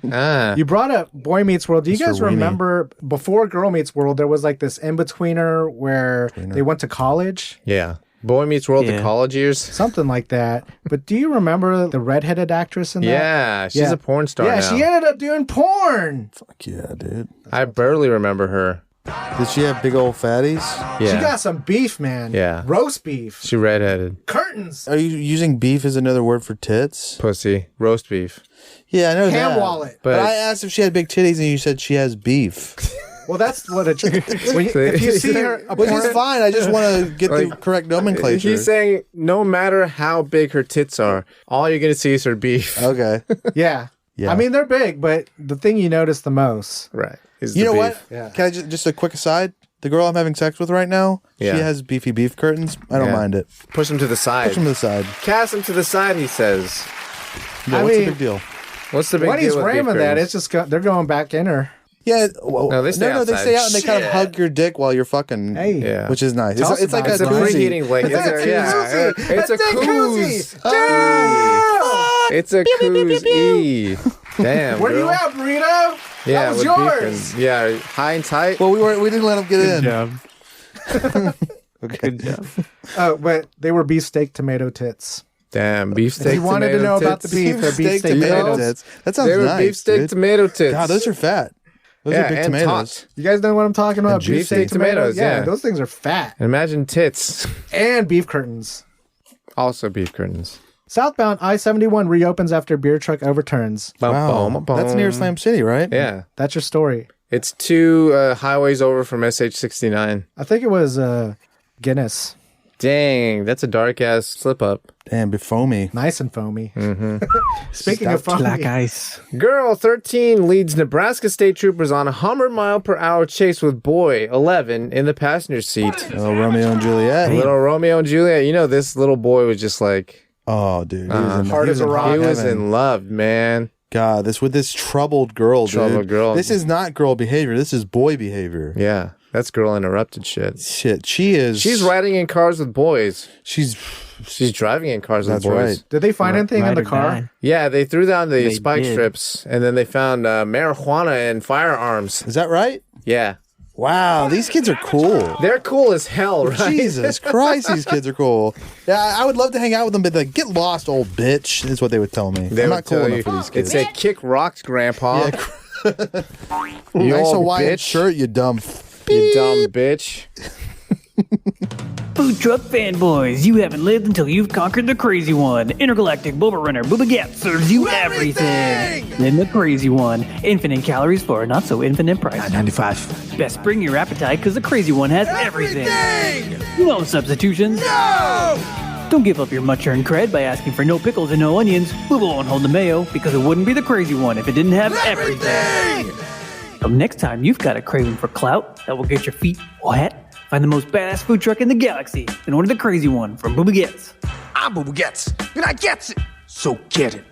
huh? You brought up Boy Meets World. Do you Mr. guys Weenie. remember before Girl Meets World, there was like this in-betweener where they went to college? Yeah. Boy Meets World, the Yeah. college years. Something like that. But do you remember the redheaded actress in that? Yeah, she's Yeah. a porn star Yeah, now. she ended up doing porn. Fuck yeah, dude. I barely remember her. Did she have big old fatties? Yeah. She got some beef, man. Yeah. Roast beef. She redheaded. Curtains. Are you using beef as another word for tits? Pussy. Roast beef. Yeah, I know Ham that. wallet. But But- I asked if she had big titties and you said she has beef. Well, that's what it if you see her, a Which is porn- fine. I just want to get the Like, correct nomenclature. He's saying no matter how big her tits are, all you're going to see is her beef. Okay. Yeah. Yeah. I mean, they're big, but the thing you notice the most. Right. Is You the know beef. what? Yeah. Can I just a quick aside? The girl I'm having sex with right now, Yeah. she has beefy beef curtains. I don't Yeah. mind it. Push him to the side. Push them to the side. Cast him to the side, he says. Yeah, I what's mean- the big deal? What's the big When deal he's with beef ramming that, curtains? it's just they're going back in her. Yeah. No, they stay they outside. stay out and they kind of hug your dick while you're fucking. Hey. Yeah. Which is nice. Tell us It's like about a it, Brian. koozie. Preheating blanket. It's a koozie. It's a koozie. Damn. Where girl. you at, Burrito? Yeah, that was with yours. beacon. Yeah, high and tight. Well, we didn't let him get in. job. Okay. Good job. But they were beefsteak tomato tits. Damn, beefsteak. If you wanted to know about the beef, they're beefsteak tomatoes. tits. That sounds They were nice. beefsteak dude. tomato tits. God, those are fat. Those are big and tomatoes. tot. You guys know what I'm talking about? And beefsteak tomatoes, yeah. Those things are fat. Imagine tits. And beef curtains. Also beef curtains. Southbound I-71 reopens after beer truck overturns. Wow. That's near Slam City, right? Yeah. That's your story. It's 2 highways over from SH69. I think it was Guinness. Dang, that's a dark ass slip up. Damn, be foamy. Nice and foamy. Mm-hmm. Speaking of foamy. Black ice. Girl 13 leads Nebraska state troopers on a 100-mile-per-hour chase with boy 11 in the passenger seat. Oh, Romeo and Juliet. Little Romeo and Juliet. You know, this little boy was just like... Oh, dude. He was in, Hard he as was a in rock. hot He was heaven. in love, man. God, this troubled girl, dude. Troubled girl. This is not girl behavior. This is boy behavior. Yeah, that's girl interrupted shit. Shit, she is. She's riding in cars with boys. She's driving in cars with That's boys. right. Did they find anything in Ride the or car? die. Yeah, they threw down the They spike did. strips, and then they found marijuana and firearms. Is that right? Yeah. Wow, these kids are cool. They're cool as hell, right? Jesus Christ, these kids are cool. Yeah, I would love to hang out with them, but like, get lost, old bitch, is what they would tell me. They I'm would not cool tell enough you, for these kids. It'd say, kick rocks, grandpa. You nice old Hawaiian bitch. shirt, you dumb. You dumb bitch. Food truck fanboys, you haven't lived until you've conquered the crazy one. Intergalactic Boba Runner Booba Gap serves you everything. Then the crazy one. Infinite calories for a not so infinite price. $9.95. Best bring your appetite because the crazy one has everything. No substitutions. No! Don't give up your much-earned cred by asking for no pickles and no onions. Booba won't hold the mayo because it wouldn't be the crazy one if it didn't have everything. So next time you've got a craving for clout that will get your feet wet, find the most badass food truck in the galaxy and order the crazy one from Booba Gets. I'm Booba Gets, and I gets it. So get it.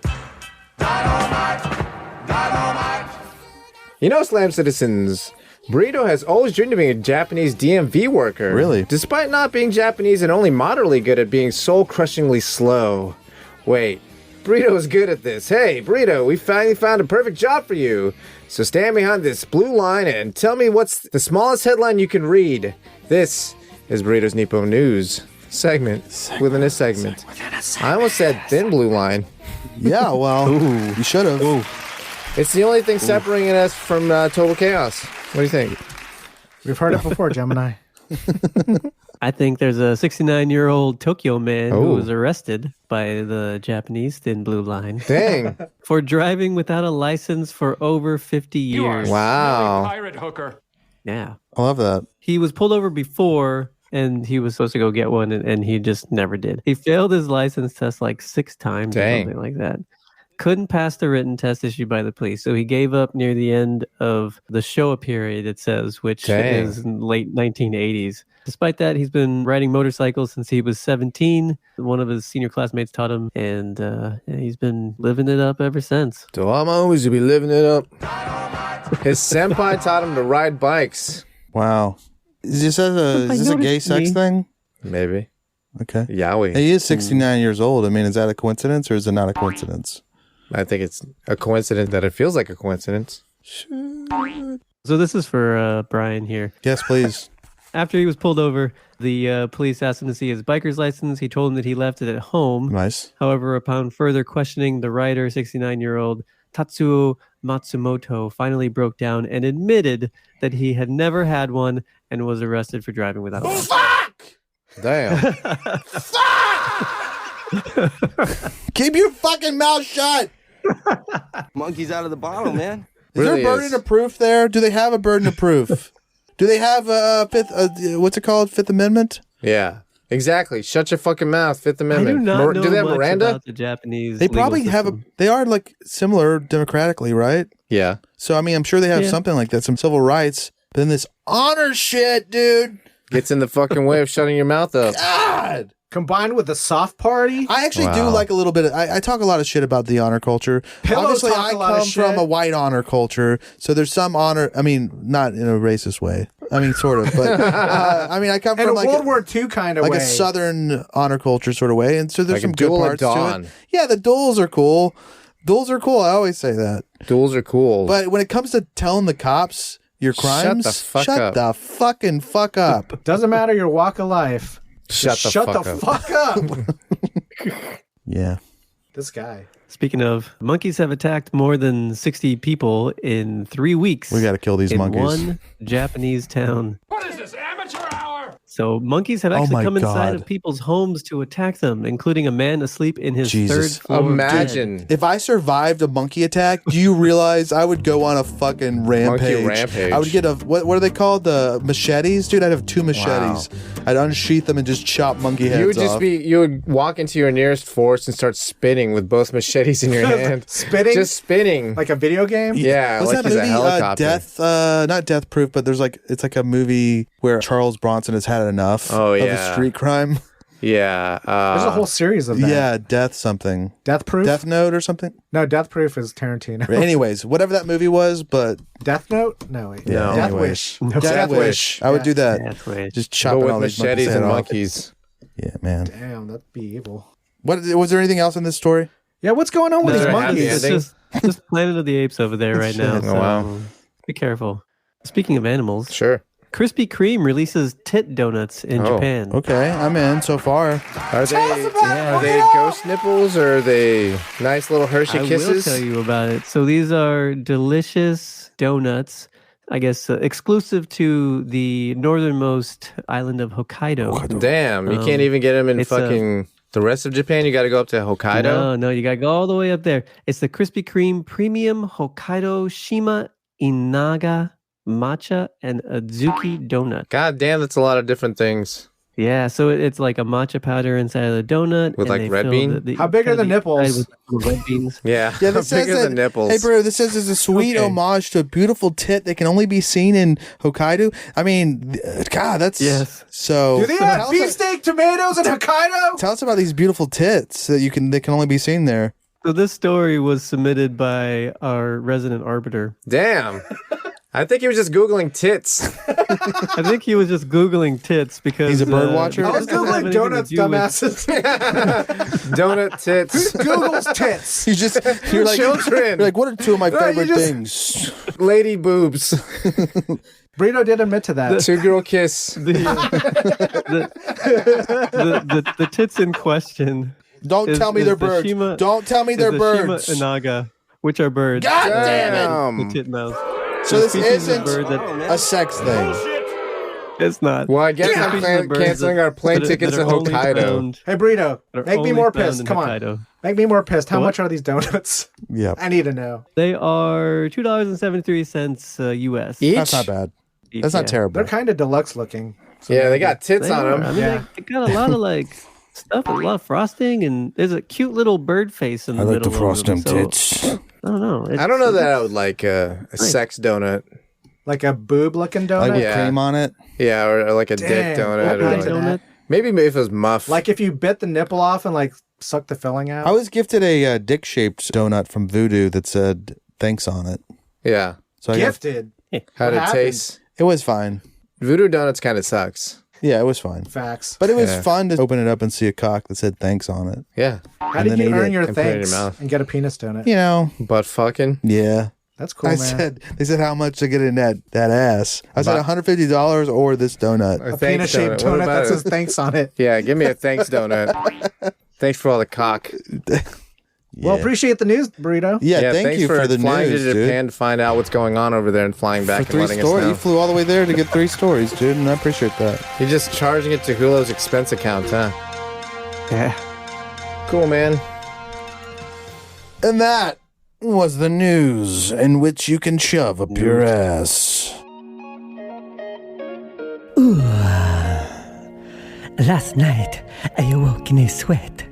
You know, Slam Citizens, Burrito has always dreamed of being a Japanese DMV worker. Really? Despite not being Japanese and only moderately good at being soul-crushingly slow. Wait, Burrito is good at this. Hey, Burrito, we finally found a perfect job for you. So stand behind this blue line and tell me what's the smallest headline you can read. This is Burrito's Nippon News segment within a segment. I almost said thin blue line. Yeah, well, you should have. It's the only thing separating us from total chaos. What do you think? We've heard it before, Gemini. I think there's a 69-year-old Tokyo man who Oh. was arrested by the Japanese Thin Blue Line Dang. for driving without a license for over 50 years. Wow. Pirate hooker. Yeah. I love that. He was pulled over before and he was supposed to go get one and he just never did. He failed his license test like 6 times Dang. or something like that. Couldn't pass the written test issued by the police. So he gave up near the end of the Showa period, it says, which Dang. is in late 1980s. Despite that, he's been riding motorcycles since he was 17. One of his senior classmates taught him, and he's been living it up ever since. So I'm always to be living it up. His senpai taught him to ride bikes. Wow. Is this a gay sex thing? Maybe. Okay. Yowie. He is 69 years old. I mean, is that a coincidence or is it not a coincidence? I think it's a coincidence that it feels like a coincidence. So this is for Brian here. Yes, please. After he was pulled over, the police asked him to see his biker's license. He told them that he left it at home. Nice. However, upon further questioning, the rider, 69-year-old Tatsuo Matsumoto, finally broke down and admitted that he had never had one and was arrested for driving without a license. Damn. Keep your fucking mouth shut. Monkey's out of the bottle, man. Is there a burden of proof there? Do they have a burden of proof? Do they have a what's it called? Fifth Amendment? Yeah. Exactly. Shut your fucking mouth. Fifth I Amendment. do not know do they have much Miranda? about the Japanese. They legal probably have a. system. They are like similar democratically, right? Yeah. So I mean, I'm sure they have Yeah. something like that, some civil rights. But then this honor shit, dude. Gets in the fucking way of shutting your mouth up. God. Combined with the soft party. I actually do like a little bit. I talk a lot of shit about the honor culture. Obviously, I come from a white honor culture, so there's some honor. I mean, not in a racist way. I mean, sort of, but I mean, I come from like World War II kind of like way. a Southern honor culture sort of way, and so there's Like some a good duel parts at dawn. to it. Yeah, the duels are cool. Duels are cool. I always say that. Duels are cool. But when it comes to telling the cops your crimes, shut the fucking fuck up. Doesn't matter your walk of life. Shut the fuck up. Yeah. This guy. Speaking of, monkeys have attacked more than 60 people in 3 weeks. We got to kill these in monkeys. one Japanese town. What is this, amateur hour? So monkeys have actually come inside of people's homes to attack them, including a man asleep in his third floor Imagine. bed. If I survived a monkey attack, do you realize I would go on a fucking rampage? Monkey rampage. I would get what are they called? The machetes? Dude, I'd have 2 machetes. I'd unsheath them and just chop monkey heads You would just off. you would walk into your nearest forest and start spinning with both machetes in your hand. Spinning? Just spinning. Like a video game? Yeah, What's like that he's movie? a helicopter. Not Death Proof, but it's like a movie where Charles Bronson has had enough of a street crime. Yeah. There's a whole series of that. Yeah, Death something. Death Proof? Death Note or something? No, Death Proof is Tarantino. Anyways, whatever that movie was, but... Death Note? No, wait. Yeah, Death anyways. Wish. Death Wish. I would do that. Death Wish. Just chopping with all these machetes and monkeys. Yeah, man. Damn, that'd be evil. What was there anything else in this story? Yeah, what's going on with these monkeys? It's just Planet of the Apes over there right now. Shit. So wow. Be careful. Speaking of animals, Sure. Krispy Kreme releases tit donuts in Japan. Okay, I'm in so far. Are they ghost nipples or are they nice little Hershey I Kisses? will tell you about it. So these are delicious donuts, I guess exclusive to the northernmost island of Hokkaido. Damn, you can't even get them in fucking the rest of Japan. You got to go up to Hokkaido. No, you got to go all the way up there. It's the Krispy Kreme Premium Hokkaido Shima Inaga Matcha and Azuki Donut. God damn, that's a lot of different things. Yeah, so it's like a matcha powder inside of the donut. With and like they red fill bean? How big are the nipples? With red beans. Yeah, Yeah, how this says big are that, the nipples? Hey, bro, this says it's a sweet homage to a beautiful tit that can only be seen in Hokkaido. I mean, God, that's so. Do they have beefsteak tomatoes in Hokkaido? Tell us about these beautiful tits that they can only be seen there. So this story was submitted by our resident arbiter. Damn. I think he was just Googling tits. I think he was just Googling tits because he's a bird watcher. I was Googling donuts, dumbasses. Donut tits. Who Googles tits? You're like Children. You're like, what are 2 of my No, favorite you just- things? Lady boobs. Burrito did admit to that. 2-girl kiss. The tits in question. Don't tell me they're birds. Don't tell me they're birds. Shima Inaga, which are birds. God damn The it! tit mouse. So this species of isn't bird that a sex thing. it's not. Well, I guess It's a I'm species of birds canceling our plane tickets that to are only Hokkaido. found- Hey, Burrito, that are make me only more found pissed. in Come on. Hokkaido. Make me more pissed. How What? much are these donuts? Yeah, I need to know. They are $2.73 US. Each? that's not bad. Each, That's not yeah. terrible. They're kind of deluxe looking. So Yeah, they got tits They on are. them. I mean, Yeah. they got a lot of like stuff, a lot of frosting, and there's a cute little bird face in the middle. of them, so- I don't know. I don't know that I would like a sex donut. like a boob-looking donut. Like Yeah. cream on it. Yeah, or like a dick Dang, donut. I'd Or like like, that. donut. maybe if it was muff. Like if you bit the nipple off and like suck the filling out. I was gifted a dick-shaped donut from Voodoo that said "thanks" on it. Yeah. So I got, Gifted. How did it happened? taste? it was fine. Voodoo Donuts kind of sucks. Yeah, it was fine. Facts. But it was Yeah. fun to open it up and see a cock that said "thanks" on it. Yeah. How and did then you eat earn it your and put it in your thanks mouth. and get a penis donut? You know. But fucking. Yeah. That's cool, I man. they said how much to get in that ass. I said $150 or this donut. a penis-shaped What donut about that it? says thanks on it. Yeah, give me a thanks donut. Thanks for all the cock. Well, appreciate the news, Burrito. Yeah, thank thanks you for the flying news, to dude. Japan to find out what's going on over there and flying back and For 3 letting us stories, know. you flew all the way there to get 3 stories, dude, and I appreciate that. You're just charging it to Hulo's expense account, huh? Yeah. Cool, man. And that was the news in which you can shove up your ass. Last night, I awoke in a sweat,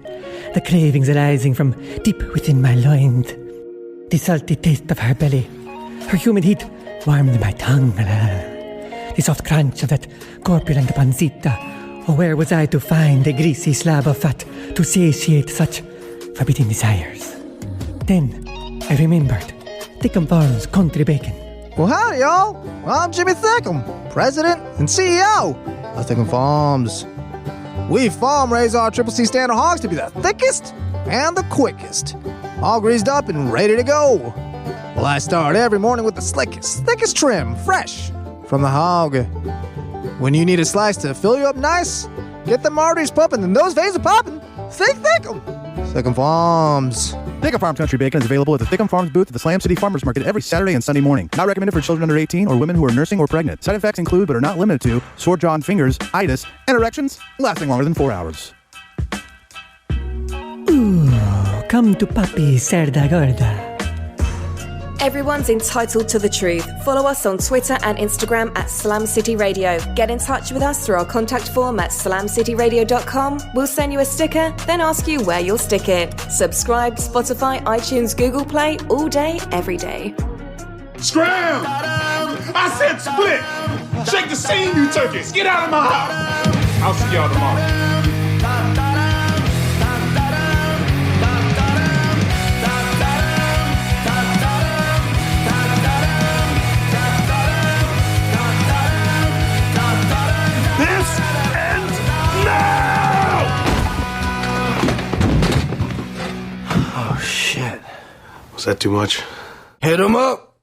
the cravings arising from deep within my loins. The salty taste of her belly, her humid heat warmed my tongue. The soft crunch of that corpulent pancita Oh, where was I to find a greasy slab of fat to satiate such forbidden desires? Then I remembered Thickum Farms country bacon. Well, howdy, y'all. I'm Jimmy Thickum, President and CEO of Thickum Farms. We farm raise our Triple C standard hogs to be the thickest and the quickest, all greased up and ready to go. Well, I start every morning with the slickest, thickest trim, fresh from the hog. When you need a slice to fill you up nice, get them arteries pumping and those veins are popping. Think Thickum. Thickum Farms. Thickum Farms Country Bacon is available at the Thickum Farms booth at the Slam City Farmers Market every Saturday and Sunday morning. Not recommended for children under 18 or women who are nursing or pregnant. Side effects include, but are not limited to, sore jaw and fingers, itis, and erections lasting longer than 4 hours. Ooh, come to Papi Cerda Gorda. Everyone's entitled to the truth. Follow us on Twitter and Instagram at Slam City Radio. Get in touch with us through our contact form at slamcityradio.com. We'll send you a sticker, then ask you where you'll stick it. Subscribe, Spotify, iTunes, Google Play, all day, every day. Scram! I said split! Shake the scene, you turkeys! Get out of my house! I'll see y'all tomorrow. This ends now! Oh, shit. Was that too much? Hit him up!